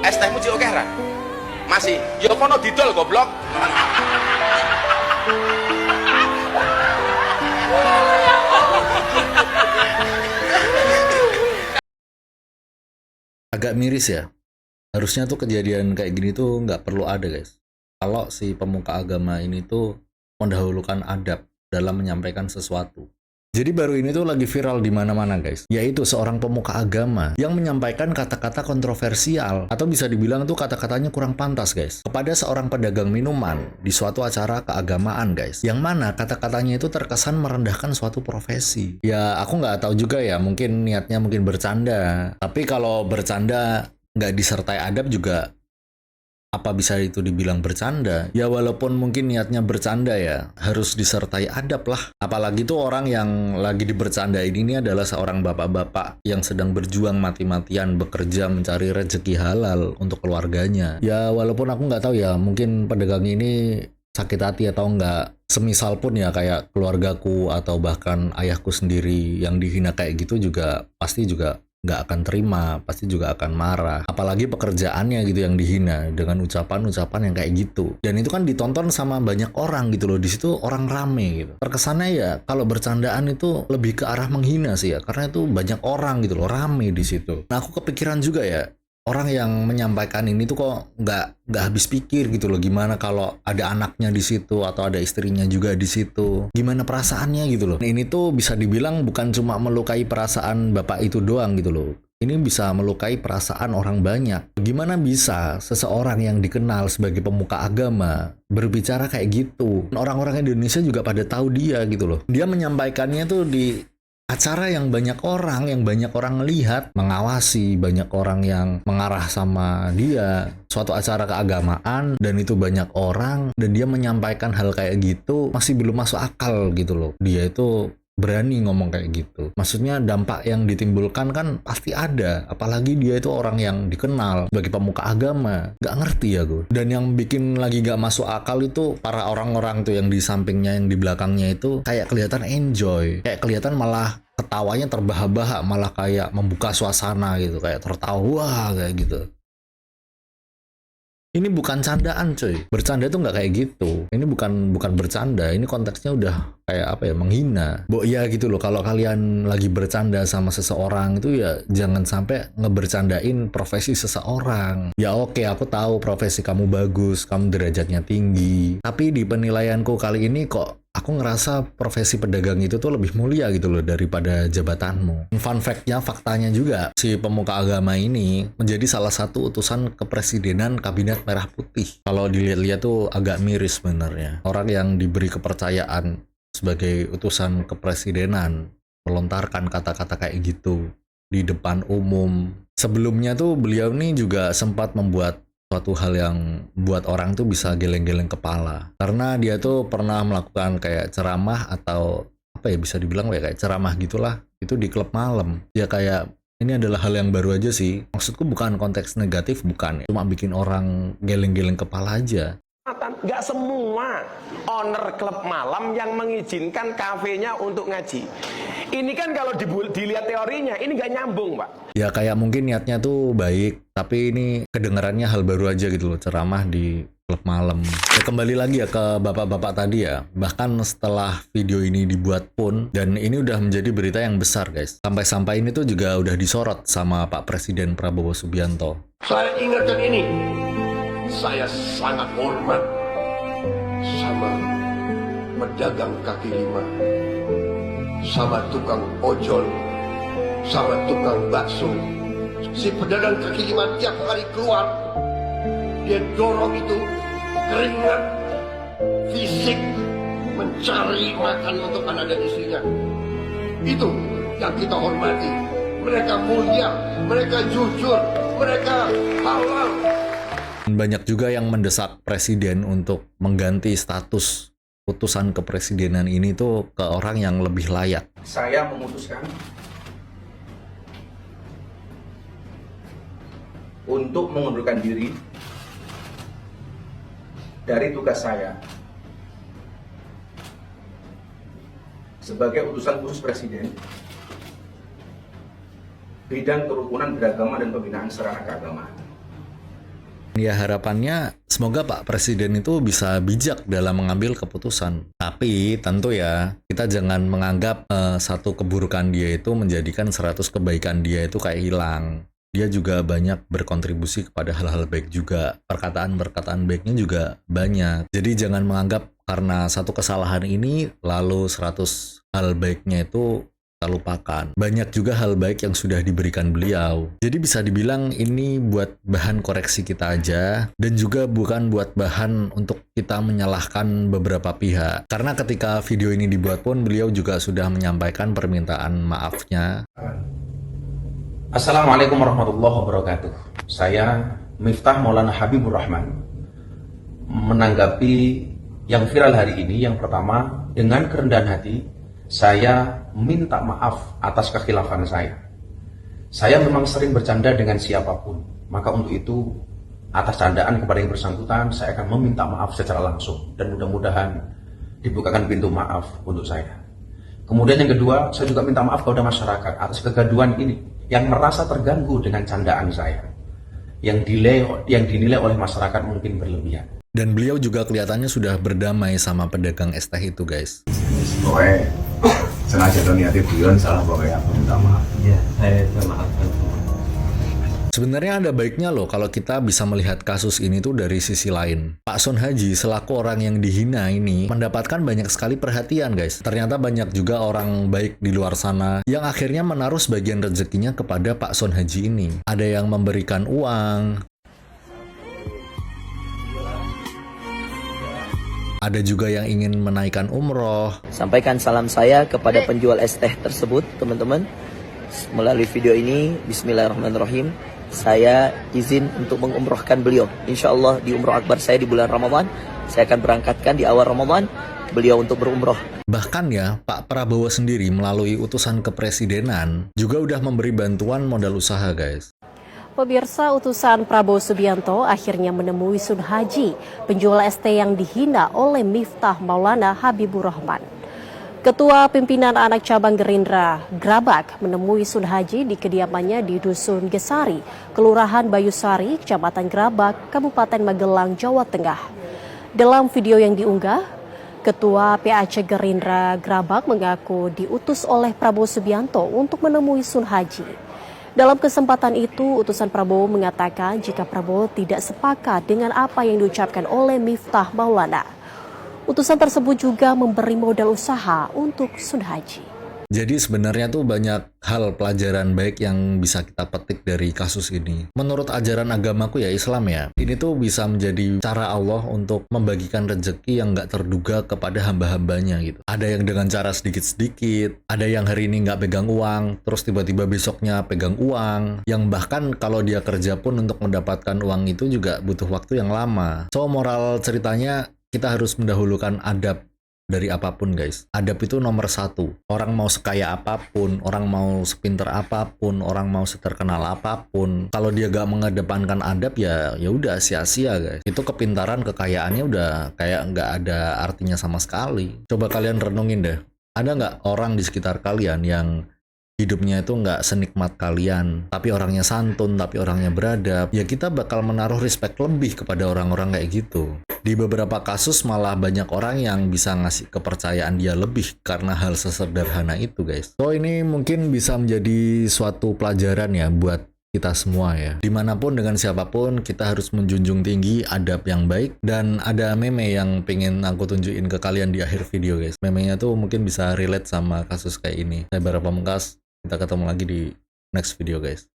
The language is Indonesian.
Es tehmu cik oke ra? Masih. Yo kono didol goblok. Agak miris ya. Harusnya tuh kejadian kayak gini tuh nggak perlu ada, guys. Kalau si pemuka agama ini tuh mendahulukan adab dalam menyampaikan sesuatu. Jadi baru ini tuh lagi viral di mana-mana, guys. Yaitu seorang pemuka agama yang menyampaikan kata-kata kontroversial atau bisa dibilang tuh kata-katanya kurang pantas, guys, kepada seorang pedagang minuman di suatu acara keagamaan, guys. Yang mana kata-katanya itu terkesan merendahkan suatu profesi. Ya, aku nggak tahu juga ya, mungkin niatnya mungkin bercanda. Tapi kalau bercanda nggak disertai adab juga, apa bisa itu dibilang bercanda? Ya walaupun mungkin niatnya bercanda ya, harus disertai adab lah. Apalagi tuh orang yang lagi dibercandain ini adalah seorang bapak-bapak yang sedang berjuang mati-matian bekerja mencari rezeki halal untuk keluarganya. Ya walaupun aku nggak tahu ya, mungkin pedagang ini sakit hati atau enggak. Semisal pun ya kayak keluargaku atau bahkan ayahku sendiri yang dihina kayak gitu juga pasti juga nggak akan terima, pasti juga akan marah. Apalagi pekerjaannya gitu yang dihina dengan ucapan-ucapan yang kayak gitu. Dan itu kan ditonton sama banyak orang gitu loh. Di situ orang rame gitu. Terkesannya ya kalau bercandaan itu lebih ke arah menghina sih ya, karena itu banyak orang gitu loh, rame di situ. Nah aku kepikiran juga ya, orang yang menyampaikan ini tuh kok nggak habis pikir gitu loh, gimana kalau ada anaknya di situ atau ada istrinya juga di situ, gimana perasaannya gitu loh. Nah, ini tuh bisa dibilang bukan cuma melukai perasaan bapak itu doang gitu loh, ini bisa melukai perasaan orang banyak. Gimana bisa seseorang yang dikenal sebagai pemuka agama berbicara kayak gitu? Orang-orang Indonesia juga pada tahu dia gitu loh. Dia menyampaikannya tuh di acara yang banyak orang lihat, mengawasi, banyak orang yang mengarah sama dia, suatu acara keagamaan, dan itu banyak orang, dan dia menyampaikan hal kayak gitu, masih belum masuk akal gitu loh. Dia itu berani ngomong kayak gitu. Maksudnya dampak yang ditimbulkan kan pasti ada, apalagi dia itu orang yang dikenal sebagai pemuka agama. Gak ngerti ya gue. Dan yang bikin lagi gak masuk akal itu para orang-orang tuh yang di sampingnya, yang di belakangnya itu kayak kelihatan enjoy, kayak kelihatan malah ketawanya terbahak-bahak, malah kayak membuka suasana gitu, kayak tertawa kayak gitu. Ini bukan candaan coy, bercanda tuh nggak kayak gitu. Ini bukan bercanda, ini konteksnya udah kayak apa ya, menghina. Ya gitu loh, kalau kalian lagi bercanda sama seseorang itu ya jangan sampai ngebercandain profesi seseorang. Ya oke, aku tahu profesi kamu bagus, kamu derajatnya tinggi, tapi di penilaianku kali ini kok aku ngerasa profesi pedagang itu tuh lebih mulia gitu loh daripada jabatanmu. Fun fact-nya, faktanya juga, si pemuka agama ini menjadi salah satu utusan kepresidenan Kabinet Merah Putih. Kalau dilihat-lihat tuh agak miris sebenarnya. Orang yang diberi kepercayaan sebagai utusan kepresidenan melontarkan kata-kata kayak gitu di depan umum. Sebelumnya tuh beliau nih juga sempat membuat suatu hal yang buat orang tuh bisa geleng-geleng kepala. Karena dia tuh pernah melakukan kayak ceramah atau apa ya, bisa dibilang kayak ceramah gitulah, itu di klub malam. Ya kayak ini adalah hal yang baru aja sih. Maksudku bukan konteks negatif, bukan ya. Cuma bikin orang geleng-geleng kepala aja. Nggak semua owner klub malam yang mengizinkan kafenya untuk ngaji. Ini kan kalau dilihat teorinya, ini nggak nyambung, Pak. Ya kayak mungkin niatnya tuh baik, tapi ini kedengarannya hal baru aja gitu loh, ceramah di klub malam. Ya kembali lagi ya ke bapak-bapak tadi ya, bahkan setelah video ini dibuat pun, dan ini udah menjadi berita yang besar guys. Sampai-sampai ini tuh juga udah disorot sama Pak Presiden Prabowo Subianto. Saya ingatkan ini, saya sangat hormat sama pedagang kaki lima, sama tukang ojol, sama tukang bakso. Si pedagang kaki lima tiap hari keluar, dia dorong itu keringat fisik mencari makan untuk anak dan istrinya. Itu yang kita hormati. Mereka mulia, mereka jujur, mereka halal. Banyak juga yang mendesak presiden untuk mengganti status utusan kepresidenan ini tuh ke orang yang lebih layak. Saya memutuskan untuk mengundurkan diri dari tugas saya sebagai utusan khusus presiden bidang kerukunan beragama dan pembinaan sarana keagamaan. Ya harapannya semoga Pak Presiden itu bisa bijak dalam mengambil keputusan. Tapi tentu ya kita jangan menganggap satu keburukan dia itu menjadikan 100 kebaikan dia itu kayak hilang. Dia juga banyak berkontribusi kepada hal-hal baik juga. Perkataan-perkataan baiknya juga banyak. Jadi jangan menganggap karena satu kesalahan ini lalu 100 hal baiknya itu kita lupakan. Banyak juga hal baik yang sudah diberikan beliau. Jadi bisa dibilang ini buat bahan koreksi kita aja, dan juga bukan buat bahan untuk kita menyalahkan beberapa pihak. Karena ketika video ini dibuat pun beliau juga sudah menyampaikan permintaan maafnya. Assalamualaikum warahmatullahi wabarakatuh. Saya Miftah Maulana Habibur Rahman menanggapi yang viral hari ini. Yang pertama, dengan kerendahan hati saya minta maaf atas kekhilafan saya. Saya memang sering bercanda dengan siapapun, maka untuk itu atas candaan kepada yang bersangkutan saya akan meminta maaf secara langsung, dan mudah-mudahan dibukakan pintu maaf untuk saya. Kemudian yang kedua, saya juga minta maaf kepada masyarakat atas kegaduhan ini yang merasa terganggu dengan candaan saya, yang dinilai oleh masyarakat mungkin berlebihan. Dan beliau juga kelihatannya sudah berdamai sama pedagang es teh itu, guys. Pokoknya sengaja tuh niatnya bulan salah, pokoknya aku minta maaf. Ya, saya maafkan semua. Sebenarnya ada baiknya loh kalau kita bisa melihat kasus ini tuh dari sisi lain. Pak Sun Haji selaku orang yang dihina ini mendapatkan banyak sekali perhatian, guys. Ternyata banyak juga orang baik di luar sana yang akhirnya menaruh sebagian rezekinya kepada Pak Sun Haji ini. Ada yang memberikan uang, ada juga yang ingin menaikkan umroh. Sampaikan salam saya kepada penjual es teh tersebut, teman-teman. Melalui video ini, bismillahirrahmanirrahim, saya izin untuk mengumrohkan beliau. Insya Allah di umroh akbar saya di bulan Ramadan, saya akan berangkatkan di awal Ramadan beliau untuk berumroh. Bahkan ya, Pak Prabowo sendiri melalui utusan kepresidenan juga udah memberi bantuan modal usaha, guys. Pemirsa, utusan Prabowo Subianto akhirnya menemui Sun Haji, penjual es teh yang dihina oleh Miftah Maulana Habibur Rahman. Ketua Pimpinan Anak Cabang Gerindra Grabak menemui Sun Haji di kediamannya di Dusun Gesari, Kelurahan Bayusari, Kecamatan Grabak, Kabupaten Magelang, Jawa Tengah. Dalam video yang diunggah, Ketua PAC Gerindra Grabak mengaku diutus oleh Prabowo Subianto untuk menemui Sun Haji. Dalam kesempatan itu, utusan Prabowo mengatakan jika Prabowo tidak sepakat dengan apa yang diucapkan oleh Miftah Maulana. Utusan tersebut juga memberi modal usaha untuk Sun Haji. Jadi sebenarnya tuh banyak hal pelajaran baik yang bisa kita petik dari kasus ini. Menurut ajaran agamaku ya Islam ya, ini tuh bisa menjadi cara Allah untuk membagikan rezeki yang nggak terduga kepada hamba-hambanya gitu. Ada yang dengan cara sedikit-sedikit, ada yang hari ini nggak pegang uang, terus tiba-tiba besoknya pegang uang, yang bahkan kalau dia kerja pun untuk mendapatkan uang itu juga butuh waktu yang lama. So moral ceritanya kita harus mendahulukan adab dari apapun, guys. Adab itu nomor 1. Orang mau sekaya apapun, orang mau sepinter apapun, orang mau seterkenal apapun, kalau dia gak mengedepankan adab ya udah sia-sia, guys. Itu kepintaran, kekayaannya udah kayak nggak ada artinya sama sekali. Coba kalian renungin deh, ada nggak orang di sekitar kalian yang hidupnya itu nggak senikmat kalian, tapi orangnya santun, tapi orangnya beradab? Ya kita bakal menaruh respect lebih kepada orang-orang kayak gitu. Di beberapa kasus malah banyak orang yang bisa ngasih kepercayaan dia lebih karena hal sesederhana itu, guys. So ini mungkin bisa menjadi suatu pelajaran ya buat kita semua ya. Dimanapun dengan siapapun kita harus menjunjung tinggi adab yang baik. Dan ada meme yang pengen aku tunjukin ke kalian di akhir video, guys. Memenya tuh mungkin bisa relate sama kasus kayak ini. Saya Bara Pamungkas, kita ketemu lagi di next video, guys.